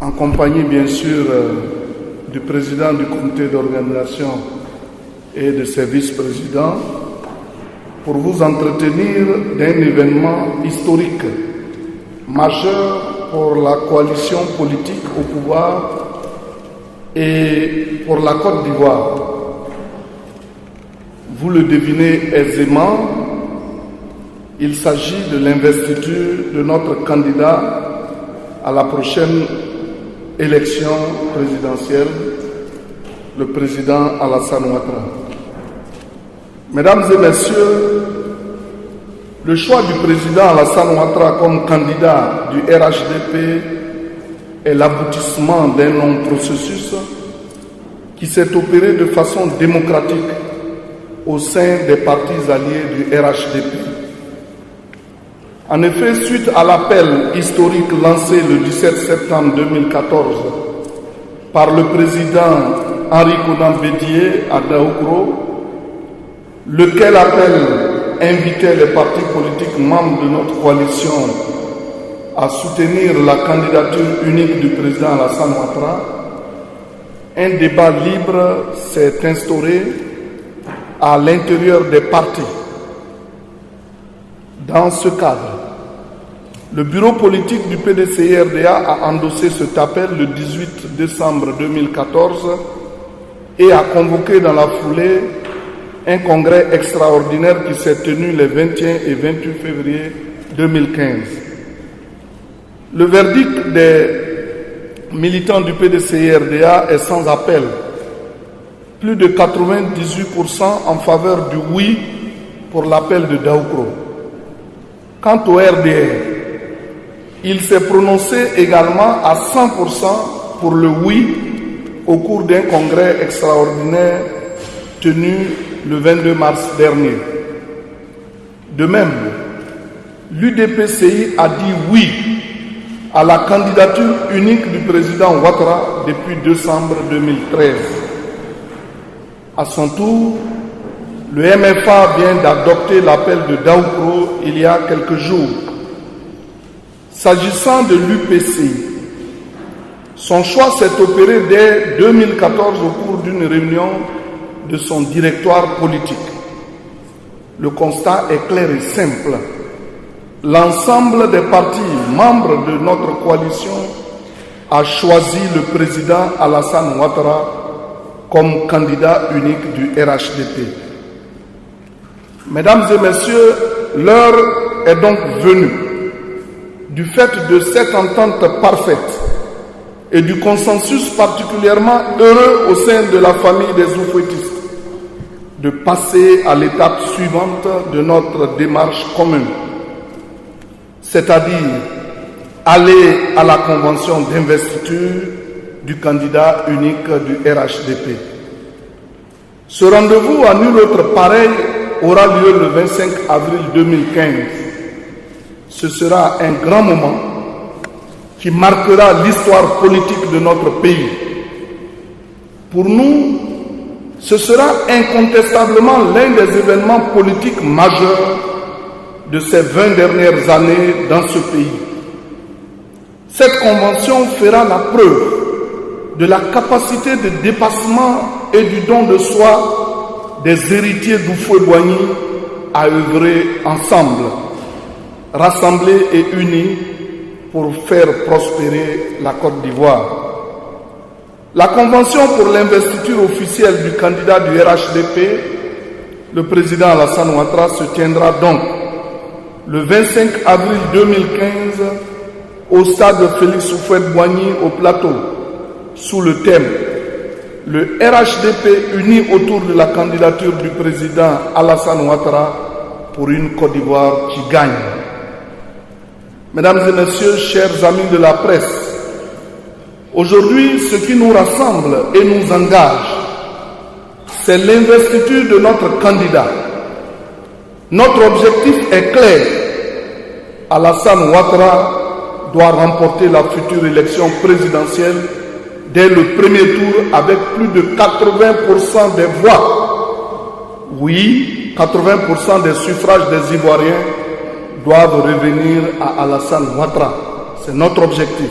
en compagnie bien sûr du président du comité d'organisation et de ses vice-présidents, pour vous entretenir d'un événement historique majeur pour la coalition politique au pouvoir et pour la Côte d'Ivoire. Vous le devinez aisément, il s'agit de l'investiture de notre candidat à la prochaine élection présidentielle, le président Alassane Ouattara. Mesdames et messieurs, le choix du président Alassane Ouattara comme candidat du RHDP est l'aboutissement d'un long processus qui s'est opéré de façon démocratique au sein des partis alliés du RHDP. En effet, suite à l'appel historique lancé le 17 septembre 2014 par le président Henri Konan Bédié à Daoukro, lequel appel invitait les partis politiques membres de notre coalition à soutenir la candidature unique du président Alassane Ouattara, un débat libre s'est instauré à l'intérieur des partis. Dans ce cadre, le bureau politique du PDCI-RDA a endossé cet appel le 18 décembre 2014 et a convoqué dans la foulée un congrès extraordinaire qui s'est tenu les 21 et 28 février 2015. Le verdict des militants du PDCI-RDA est sans appel. Plus de 98% en faveur du oui pour l'appel de Daoukro. Quant au RDR, il s'est prononcé également à 100% pour le oui au cours d'un congrès extraordinaire tenu le 22 mars dernier. De même, l'UDPCI a dit oui à la candidature unique du président Ouattara depuis décembre 2013. À son tour, le MFA vient d'adopter l'appel de Daoukro il y a quelques jours. S'agissant de l'UPCI, son choix s'est opéré dès 2014 au cours d'une réunion de son directoire politique. Le constat est clair et simple. L'ensemble des partis membres de notre coalition a choisi le président Alassane Ouattara comme candidat unique du RHDP. Mesdames et messieurs, l'heure est donc venue, du fait de cette entente parfaite et du consensus particulièrement heureux au sein de la famille des Oufouettistes, de passer à l'étape suivante de notre démarche commune, c'est-à-dire aller à la convention d'investiture du candidat unique du RHDP. Ce rendez-vous à nul autre pareil aura lieu le 25 avril 2015. Ce sera un grand moment qui marquera l'histoire politique de notre pays. Pour nous, ce sera incontestablement l'un des événements politiques majeurs de ces 20 dernières années dans ce pays. Cette convention fera la preuve de la capacité de dépassement et du don de soi des héritiers d'Houphouët-Boigny à œuvrer ensemble, rassemblés et unis pour faire prospérer la Côte d'Ivoire. La convention pour l'investiture officielle du candidat du RHDP, le président Alassane Ouattara, se tiendra donc le 25 avril 2015 au stade Félix Houphouët-Boigny au Plateau, sous le thème « Le RHDP uni autour de la candidature du président Alassane Ouattara pour une Côte d'Ivoire qui gagne ». Mesdames et messieurs, chers amis de la presse, aujourd'hui, ce qui nous rassemble et nous engage, c'est l'investiture de notre candidat. Notre objectif est clair. Alassane Ouattara doit remporter la future élection présidentielle dès le premier tour avec plus de 80% des voix. Oui, 80% des suffrages des Ivoiriens doivent revenir à Alassane Ouattara. C'est notre objectif.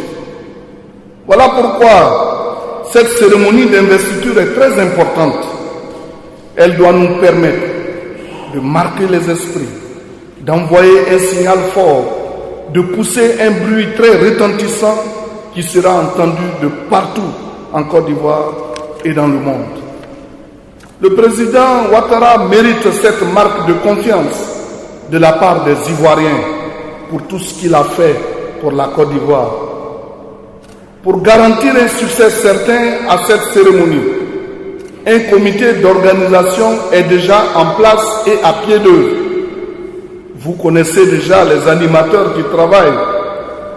Voilà pourquoi cette cérémonie d'investiture est très importante. Elle doit nous permettre de marquer les esprits, d'envoyer un signal fort, de pousser un bruit très retentissant qui sera entendu de partout en Côte d'Ivoire et dans le monde. Le président Ouattara mérite cette marque de confiance de la part des Ivoiriens pour tout ce qu'il a fait pour la Côte d'Ivoire. Pour garantir un succès certain à cette cérémonie, un comité d'organisation est déjà en place et à pied d'œuvre. Vous connaissez déjà les animateurs qui travaillent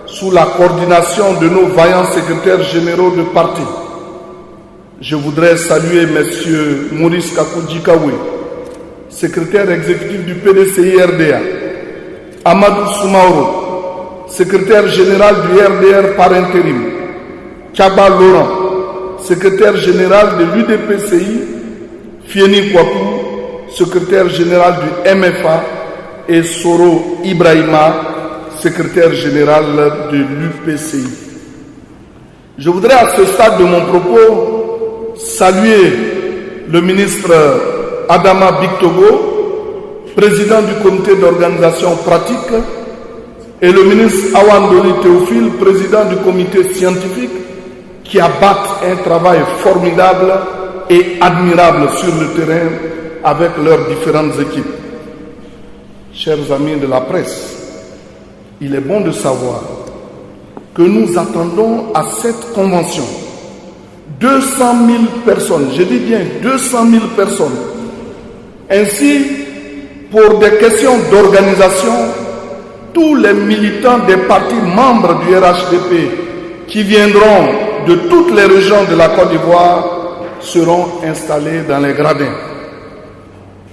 sous la coordination de nos vaillants secrétaires généraux de parti. Je voudrais saluer M. Maurice Kakoudjikaoué, secrétaire exécutif du PDCI-RDA, Amadou Soumaoro, secrétaire général du RDR par intérim, Kaba Laurent, secrétaire général de l'UDPCI, Fieni Kwaku, secrétaire général du MFA, et Soro Ibrahima, secrétaire général de l'UPCI. Je voudrais à ce stade de mon propos saluer le ministre Adama Bictogo, président du comité d'organisation pratique, et le ministre Awandoli Théophile, président du comité scientifique, qui abattent un travail formidable et admirable sur le terrain avec leurs différentes équipes. Chers amis de la presse, il est bon de savoir que nous attendons à cette convention 200 000 personnes, je dis bien 200 000 personnes. Ainsi, pour des questions d'organisation, tous les militants des partis membres du RHDP qui viendront de toutes les régions de la Côte d'Ivoire seront installés dans les gradins.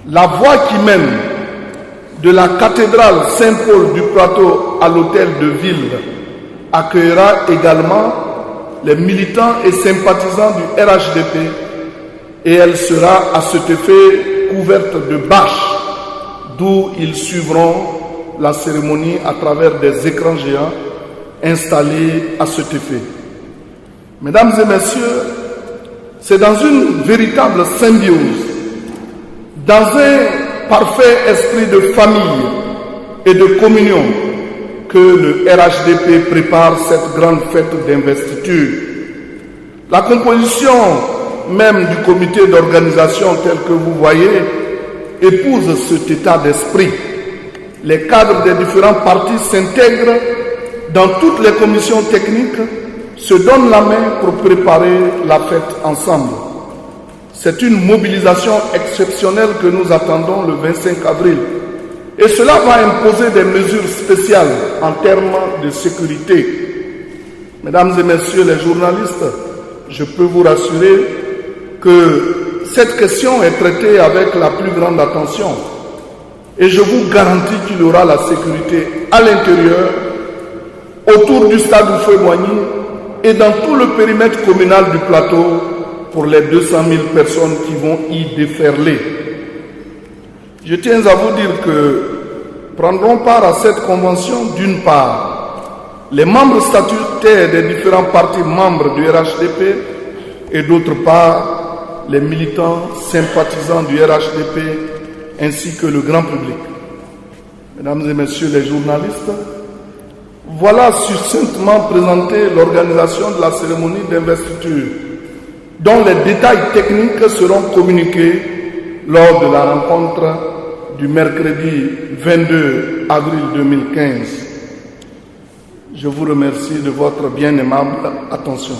La voie qui mène de la cathédrale Saint-Paul du Plateau à l'hôtel de ville accueillera également les militants et sympathisants du RHDP et elle sera à cet effet couverte de bâches d'où ils suivront la cérémonie à travers des écrans géants installés à cet effet. Mesdames et messieurs, c'est dans une véritable symbiose, dans un parfait esprit de famille et de communion que le RHDP prépare cette grande fête d'investiture. La composition même du comité d'organisation tel que vous voyez épouse cet état d'esprit. Les cadres des différents partis s'intègrent dans toutes les commissions techniques, se donnent la main pour préparer la fête ensemble. C'est une mobilisation exceptionnelle que nous attendons le 25 avril. Et cela va imposer des mesures spéciales en termes de sécurité. Mesdames et messieurs les journalistes, je peux vous rassurer que cette question est traitée avec la plus grande attention. Et je vous garantis qu'il y aura la sécurité à l'intérieur, autour du stade Houphouët-Boigny et dans tout le périmètre communal du plateau pour les 200 000 personnes qui vont y déferler. Je tiens à vous dire que prendront part à cette convention d'une part les membres statutaires des différents partis membres du RHDP et d'autre part les militants sympathisants du RHDP ainsi que le grand public. Mesdames et messieurs les journalistes, voilà succinctement présenté l'organisation de la cérémonie d'investiture dont les détails techniques seront communiqués lors de la rencontre du mercredi 22 avril 2015. Je vous remercie de votre bien aimable attention.